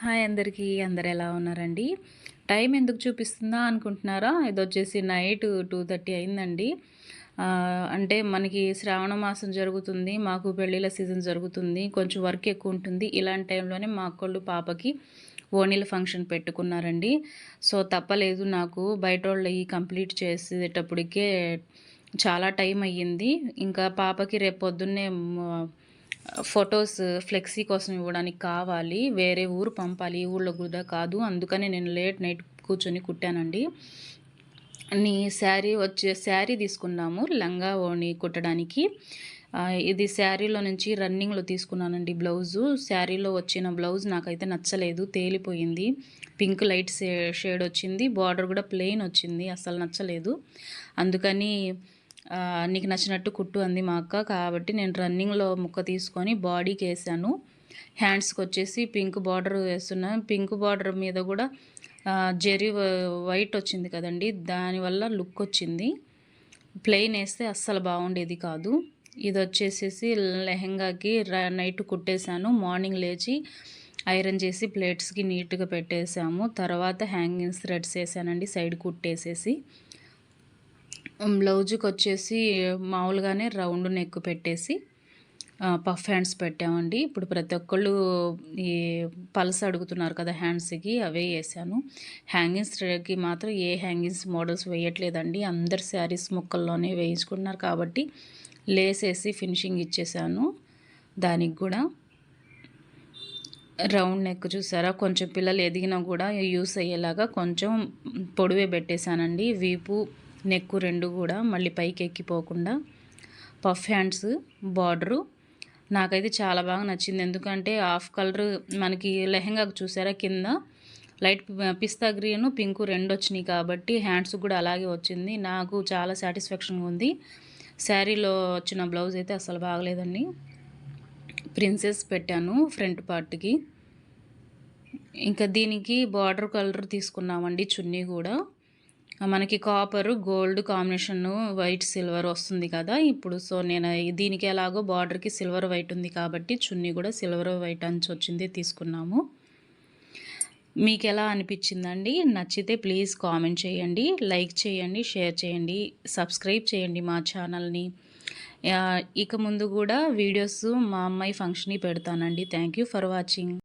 Hi అందరికీ. అందరు ఎలా ఉన్నారండి? టైం ఎందుకు చూపిస్తుందా అనుకుంటున్నారా? ఇదొచ్చేసి నైట్ 2:30 అయిందండి. అంటే మనకి శ్రావణ మాసం జరుగుతుంది. మాకు పెళ్ళిళ్ళ సీజన్ జరుగుతుంది. కొంచెం వర్క్ ఎక్కువ ఉంటుంది. ఇలాంటి టైంలోనే మా అక్కోళ్ళు పాపకి ఓణీల ఫంక్షన్ పెట్టుకున్నారండి. సో, తప్పలేదు నాకు బయటోళ్ళయి కంప్లీట్ చేసేటప్పటికే చాలా టైం అయ్యింది. ఇంకా పాపకి రేపు పొద్దున్నే ఫొటోస్ ఫ్లెక్సీ కోసం ఇవ్వడానికి కావాలి. వేరే ఊరు పంపాలి. ఈ ఊళ్ళో కూడా కాదు. అందుకని నేను లేట్ నైట్ కూర్చొని కుట్టానండి. శారీ తీసుకున్నాము లంగా ఓణి కుట్టడానికి. ఇది శారీలో నుంచి రన్నింగ్లో తీసుకున్నానండి బ్లౌజు. శారీలో వచ్చిన బ్లౌజ్ నాకైతే నచ్చలేదు, తేలిపోయింది. పింక్ లైట్ షేడ్ వచ్చింది. బార్డర్ కూడా ప్లెయిన్ వచ్చింది, అస్సలు నచ్చలేదు. అందుకని నీకు నచ్చినట్టు కుట్టు అంది మా అక్క. కాబట్టి నేను రన్నింగ్లో ముక్క తీసుకొని బాడీకి వేసాను. హ్యాండ్స్కి వచ్చేసి పింక్ బార్డర్ వేస్తున్నాను. పింక్ బార్డర్ మీద కూడా జెరీ వైట్ వచ్చింది కదండి, దానివల్ల లుక్ వచ్చింది. ప్లెయిన్ వేస్తే అస్సలు బాగుండేది కాదు. ఇది వచ్చేసేసి లెహెంగాకి నైట్ కుట్టేశాను. మార్నింగ్ లేచి ఐరన్ చేసి ప్లేట్స్కి నీట్గా పెట్టేసాము. తర్వాత హ్యాంగింగ్స్ థ్రెడ్స్ వేసానండి సైడ్ కుట్టేసేసి. బ్లౌజుకి వచ్చేసి మామూలుగానే రౌండ్ నెక్ పెట్టేసి పఫ్ హ్యాండ్స్ పెట్టామండి. ఇప్పుడు ప్రతి ఒక్కళ్ళు ఈ పల్స్ అడుగుతున్నారు కదా హ్యాండ్స్కి, అవే వేసాను. హ్యాంగింగ్స్కి మాత్రం ఏ హ్యాంగింగ్స్ మోడల్స్ వేయట్లేదండి. అందరు శారీస్ ముక్కల్లోనే వేయించుకున్నారు కాబట్టి లేసేసి ఫినిషింగ్ ఇచ్చేసాను. దానికి కూడా రౌండ్ నెక్ చూసారా, కొంచెం పిల్లలు ఎదిగినా కూడా యూస్ అయ్యేలాగా కొంచెం పొడవే పెట్టేశానండి. వీపు నెక్ రెండు కూడా మళ్ళీ పైకి ఎక్కిపోకుండా. పఫ్ హ్యాండ్స్ బార్డరు నాకైతే చాలా బాగా నచ్చింది. ఎందుకంటే హాఫ్ కలర్ మనకి లెహెంగాకు చూసారా, కింద లైట్ పిస్తా గ్రీను పింకు రెండు వచ్చినాయి కాబట్టి హ్యాండ్స్ కూడా అలాగే వచ్చింది. నాకు చాలా సాటిస్ఫాక్షన్గా ఉంది. శారీలో వచ్చిన బ్లౌజ్ అయితే అసలు బాగలేదండి. ప్రిన్సెస్ పెట్టాను ఫ్రంట్ పార్ట్కి. ఇంకా దీనికి బార్డర్ కలర్ తీసుకున్నామండి. చున్నీ కూడా మనకి కాపరు గోల్డ్ కాంబినేషన్ వైట్ సిల్వర్ వస్తుంది కదా ఇప్పుడు. సో నేను దీనికి ఎలాగో బార్డర్కి సిల్వర్ వైట్ ఉంది కాబట్టి చున్నీ కూడా సిల్వర్ వైట్ అంచు వచ్చింది తీసుకున్నాము. మీకు ఎలా అనిపించిందండి? నచ్చితే ప్లీజ్ కామెంట్ చేయండి, లైక్ చేయండి, షేర్ చేయండి, సబ్స్క్రైబ్ చేయండి మా ఛానల్ని. ఇక ముందు కూడా వీడియోస్ మా అమ్మాయి ఫంక్షన్కి పెడతానండి. Thank you for watching.